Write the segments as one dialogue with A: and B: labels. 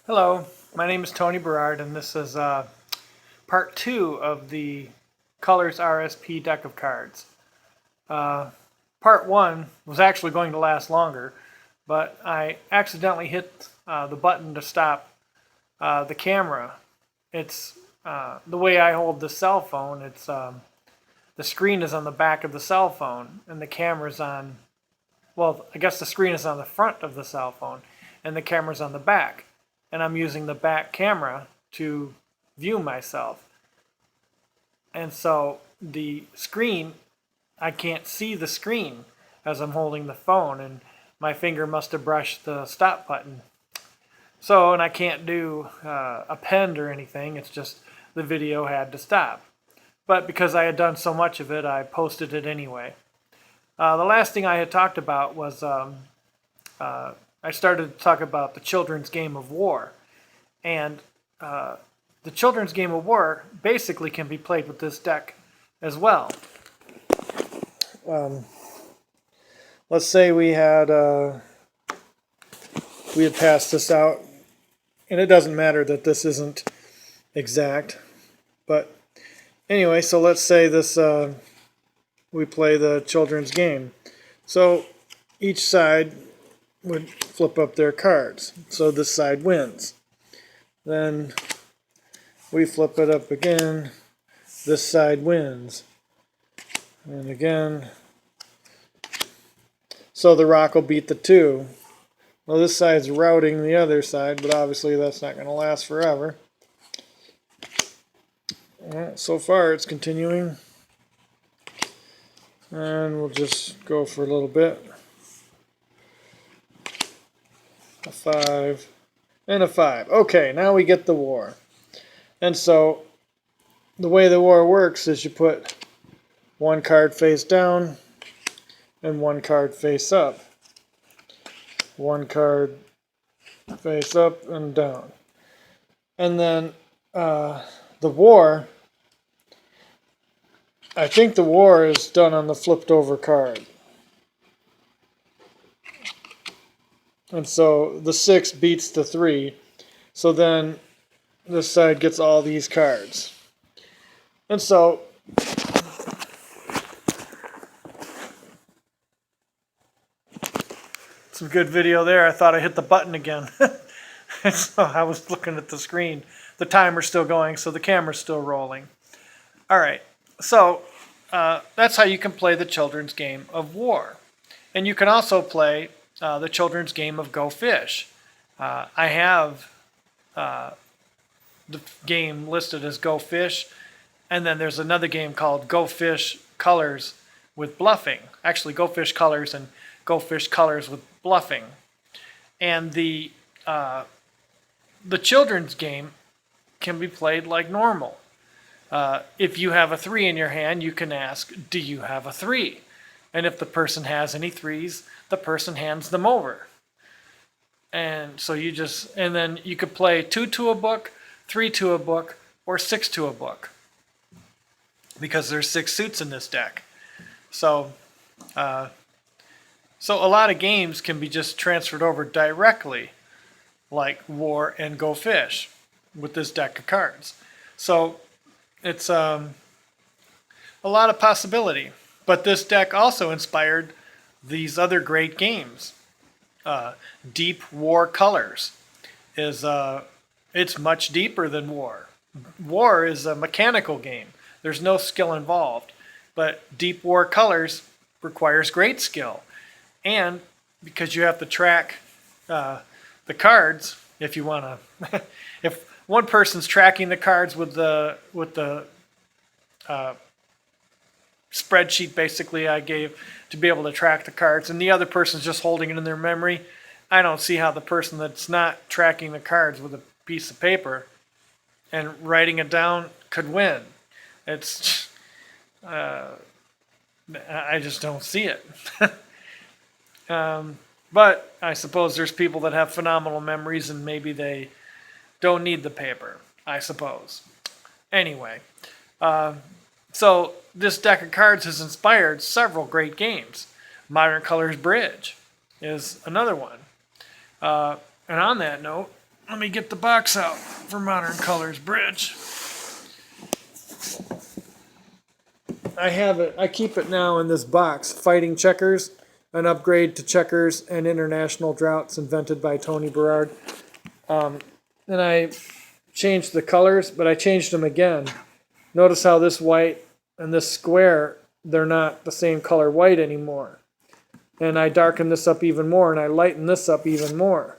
A: Hello, my name is Tony Berard, and this is part 2 of the Colors RSP deck of cards. Part 1 was actually going to last longer, but I accidentally hit the button to stop the camera. It's the way I hold the cell phone. It's the screen is on the back of the cell phone, and the camera's on. Well, I guess the screen is on the front of the cell phone, and the camera's on the back. And I'm using the back camera to view myself. And so the screen, I can't see the screen as I'm holding the phone, and my finger must have brushed the stop button. So, and I can't do append or anything, it's just the video had to stop. But because I had done so much of it, I posted it anyway. The last thing I had talked about was I started to talk about the children's game of war. And the children's game of war basically can be played with this deck as well. Let's say we had passed this out, and it doesn't matter that this isn't exact, but anyway, so let's say this we play the children's game. So each side would flip up their cards. So this side wins. Then we flip it up again. This side wins. And again. So the rock will beat the 2. Well, this side's routing the other side, but obviously that's not going to last forever. Well, so far it's continuing. And we'll just go for a little bit. A 5 and a 5. Okay, now we get the war. And so the way the war works is you put one card face down and one card face up. One card face up and down. And then the war, I think the war is done on the flipped over card. And so the 6 beats the 3. So then this side gets all these cards. And so some good video there. I thought I hit the button again. So I was looking at the screen. The timer's still going, so the camera's still rolling. All right. So that's how you can play the children's game of war. And you can also play the children's game of Go Fish. I have the game listed as Go Fish, and then there's another game called Go Fish Colors with Bluffing. Actually, Go Fish Colors and Go Fish Colors with Bluffing. And the children's game can be played like normal. If you have a 3 in your hand, you can ask, do you have a 3? And if the person has any 3s, the person hands them over. And so you just, and then you could play 2 to a book, 3 to a book, or 6 to a book. Because there's 6 suits in this deck. So a lot of games can be just transferred over directly, like War and Go Fish, with this deck of cards. So it's a lot of possibility. But this deck also inspired these other great games. Deep War Colors is it's much deeper than War. War is a mechanical game. There's no skill involved. But Deep War Colors requires great skill. And because you have to track the cards, if you want to, if one person's tracking the cards with the spreadsheet basically I gave to be able to track the cards, and the other person's just holding it in their memory, I don't see how the person that's not tracking the cards with a piece of paper and writing it down could win. It's I just don't see it. But I suppose there's people that have phenomenal memories and maybe they don't need the paper, I suppose. Anyway, so this deck of cards has inspired several great games. Modern Colors Bridge is another one. And on that note, let me get the box out for Modern Colors Bridge. I have it. I keep it now in this box. Fighting Checkers, an upgrade to checkers and international droughts invented by Tony Berard. And I changed the colors, but I changed them again. Notice how this white and this square, they're not the same color white anymore. And I darken this up even more, and I lighten this up even more.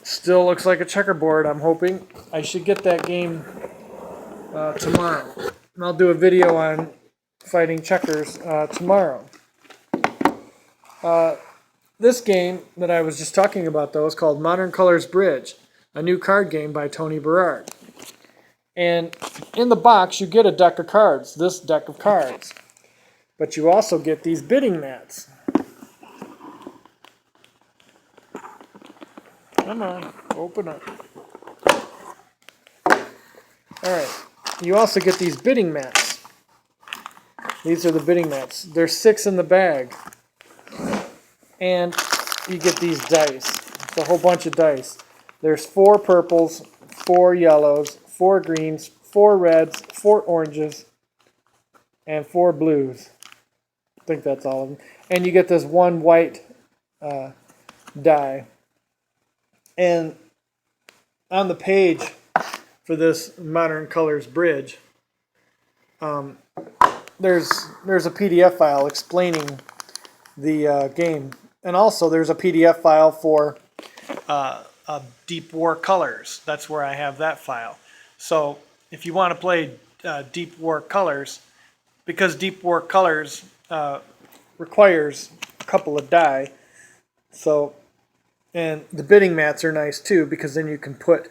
A: Still looks like a checkerboard, I'm hoping. I should get that game tomorrow. And I'll do a video on Fighting Checkers tomorrow. This game that I was just talking about, though, is called Modern Colors Bridge, a new card game by Tony Berard. And in the box, you get a deck of cards, this deck of cards. But you also get these bidding mats. Come on, open up. Alright, you also get these bidding mats. These are the bidding mats. There's 6 in the bag. And you get these dice. It's a whole bunch of dice. There's 4 purples, 4 yellows, 4 greens, 4 reds, 4 oranges, and 4 blues. I think that's all of them. And you get this 1 white die. And on the page for this Modern Colors Bridge, there's a PDF file explaining the game. And also there's a PDF file for Deep War Colors. That's where I have that file. So if you want to play Deep War Colors, because Deep War Colors requires a couple of die, and the bidding mats are nice too, because then you can put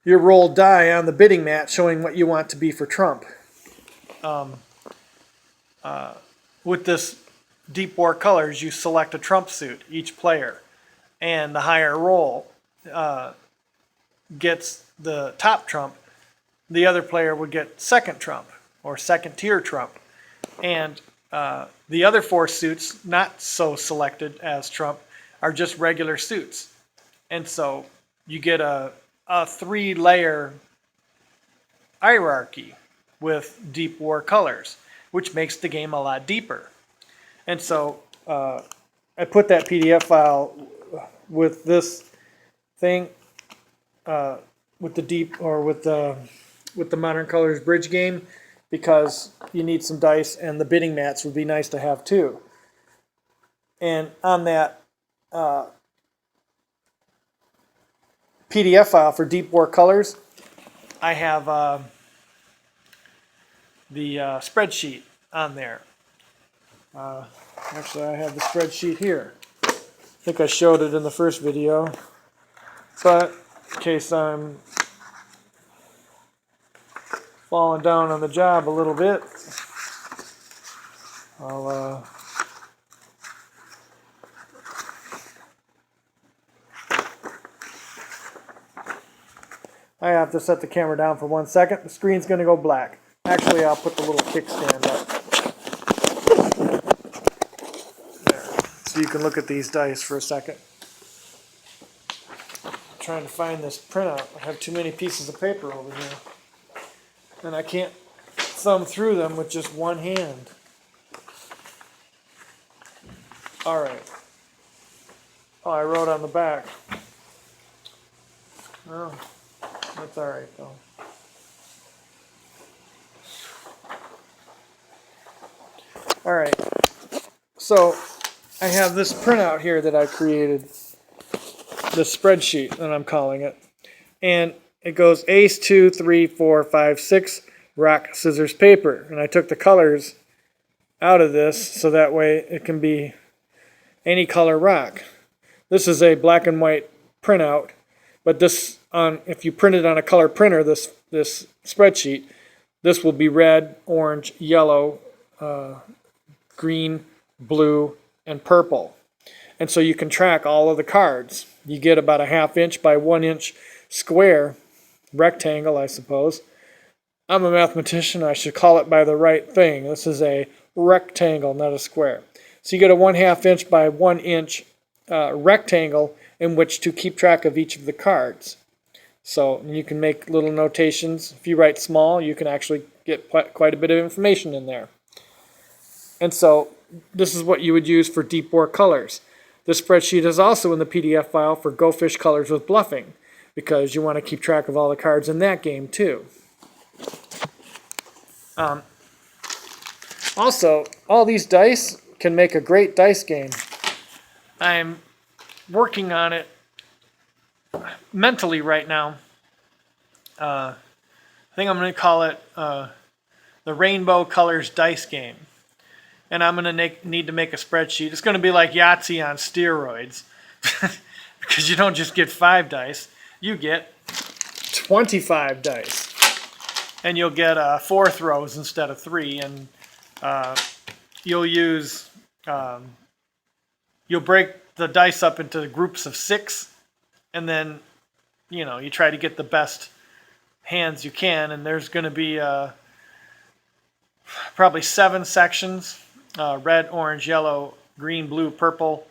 A: your rolled die on the bidding mat showing what you want to be for Trump. With this Deep War Colors, you select a Trump suit, each player, and the higher roll gets the top Trump. The other player would get second Trump, or second tier Trump. And the other 4 suits, not so selected as Trump, are just regular suits. And so you get a 3-layer hierarchy with Deep War Colors, which makes the game a lot deeper. And so I put that PDF file with this thing, with the Modern Colors Bridge game, because you need some dice, and the bidding mats would be nice to have too. And on that PDF file for Deep War Colors, I have the spreadsheet on there. Actually, I have the spreadsheet here. I think I showed it in the first video, but in case I'm falling down on the job a little bit, I have to set the camera down for 1 second. The screen's going to go black. Actually, I'll put the little kickstand up. There. So you can look at these dice for a second. I'm trying to find this printout. I have too many pieces of paper over here. And I can't thumb through them with just one hand. Alright. Oh, I wrote on the back. Oh. That's alright though. Alright, so I have this printout here that I created, this spreadsheet that I'm calling it, and it goes ace, 2, 3, 4, 5, 6, rock, scissors, paper, and I took the colors out of this so that way it can be any color rock. This is a black and white printout, but this if you print it on a color printer, this spreadsheet, this will be red, orange, yellow, green, blue, and purple. And so you can track all of the cards. You get about a 1/2 inch by 1 inch square, rectangle, I suppose. I'm a mathematician, I should call it by the right thing. This is a rectangle, not a square. So you get a 1/2 inch by 1 inch rectangle in which to keep track of each of the cards. So you can make little notations. If you write small, you can actually get quite a bit of information in there. And so this is what you would use for deep war colors. This spreadsheet is also in the PDF file for Go Fish Colors with Bluffing, because you want to keep track of all the cards in that game too. Also, all these dice can make a great dice game. I'm working on it mentally right now. I think I'm going to call it the Rainbow Colors Dice Game. And I'm going to need to make a spreadsheet. It's going to be like Yahtzee on steroids. Because you don't just get 5 dice, you get 25 dice. And you'll get 4 throws instead of 3. And you'll use, you'll break the dice up into groups of 6. And then, you try to get the best hands you can. And there's going to be probably 7 sections. Red, orange, yellow, green, blue, purple,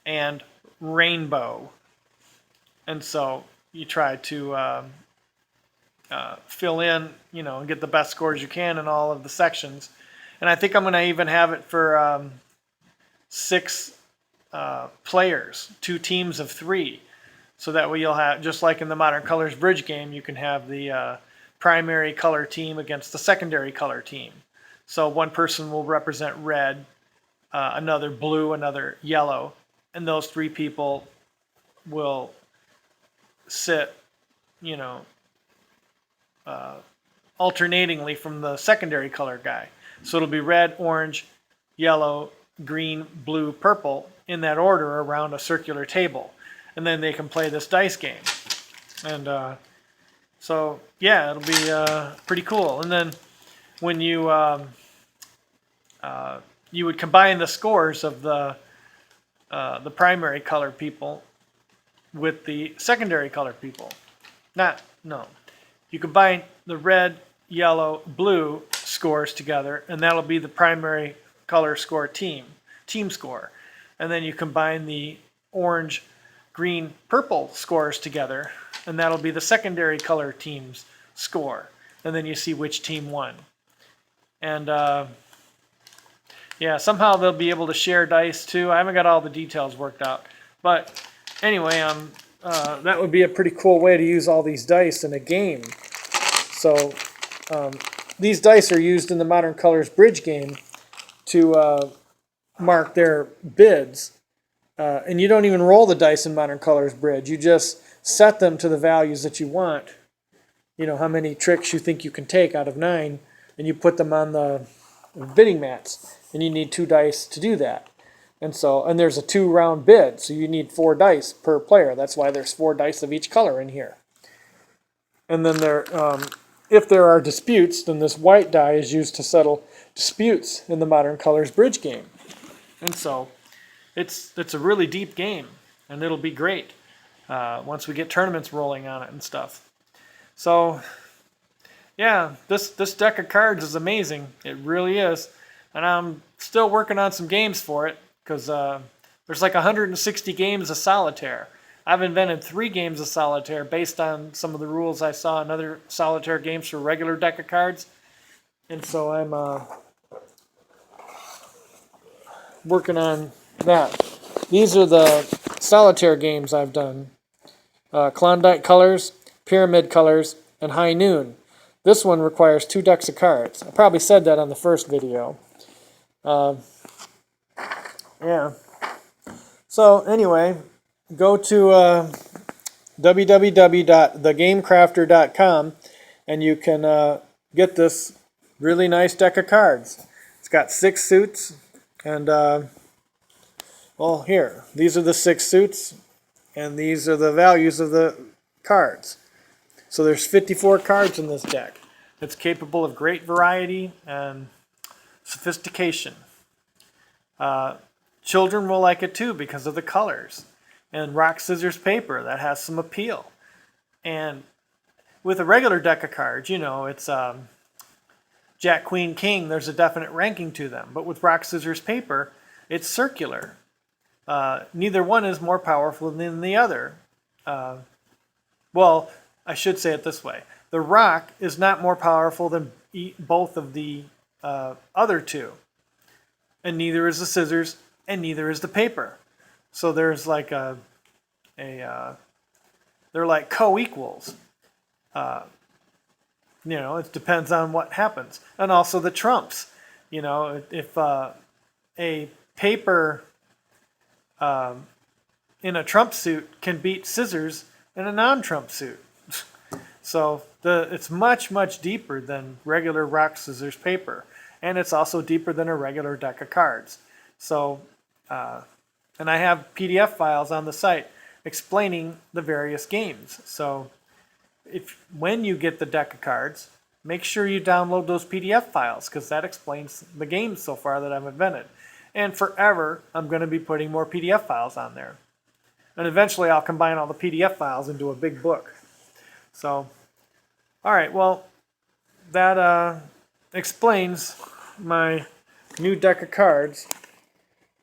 A: and rainbow. And so you try to fill in, and get the best scores you can in all of the sections. And I think I'm going to even have it for 6 players, 2 teams of 3. So that way you'll have, just like in the Modern Colors Bridge game, you can have the primary color team against the secondary color team. So one person will represent red, another blue, another yellow, and those 3 people will sit, alternatingly from the secondary color guy. So it'll be red, orange, yellow, green, blue, purple in that order around a circular table. And then they can play this dice game. And so, yeah, it'll be pretty cool. And then when you you would combine the scores of the primary color people with the secondary color people. You combine the red, yellow, blue scores together, and that'll be the primary color score team score. And then you combine the orange, green, purple scores together, and that'll be the secondary color team's score. And then you see which team won. And yeah, somehow they'll be able to share dice too. I haven't got all the details worked out. But anyway, that would be a pretty cool way to use all these dice in a game. So these dice are used in the Modern Colors Bridge game to mark their bids. And you don't even roll the dice in Modern Colors Bridge. You just set them to the values that you want. How many tricks you think you can take out of 9, and you put them on the bidding mats. And you need 2 dice to do that. And there's a 2-round bid, so you need 4 dice per player. That's why there's 4 dice of each color in here. And then if there are disputes, then this white die is used to settle disputes in the Modern Colors Bridge game. And so it's a really deep game, and it'll be great once we get tournaments rolling on it and stuff. So yeah, this deck of cards is amazing. It really is. And I'm still working on some games for it, because there's like 160 games of solitaire. I've invented 3 games of solitaire based on some of the rules I saw in other solitaire games for regular deck of cards. And so I'm working on that. These are the solitaire games I've done. Klondike Colors, Pyramid Colors, and High Noon. This one requires 2 decks of cards. I probably said that on the first video. Yeah. So anyway, go to www.thegamecrafter.com and you can get this really nice deck of cards. It's got 6 suits, and well, here, these are the 6 suits, and these are the values of the cards. So there's 54 cards in this deck. It's capable of great variety and sophistication. Children will like it too because of the colors. And rock, scissors, paper, that has some appeal. And with a regular deck of cards, it's Jack, Queen, King, there's a definite ranking to them. But with rock, scissors, paper, it's circular. Neither one is more powerful than the other. Well, I should say it this way. The rock is not more powerful than both of the other two. And neither is the scissors, and neither is the paper. So there's like they're like co-equals. It depends on what happens. And also the trumps. If a paper in a trump suit can beat scissors in a non-trump suit. So it's much deeper than regular rock, scissors, paper. And it's also deeper than a regular deck of cards. So, and I have PDF files on the site explaining the various games. So when you get the deck of cards, make sure you download those PDF files, because that explains the games so far that I've invented. And forever, I'm going to be putting more PDF files on there. And eventually I'll combine all the PDF files into a big book. So, all right, well, that explains my new deck of cards,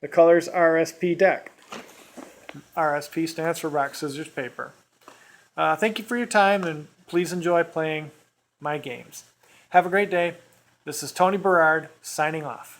A: the Colors RSP deck. RSP stands for Rock, Scissors, Paper. Thank you for your time, and please enjoy playing my games. Have a great day. This is Tony Berard signing off.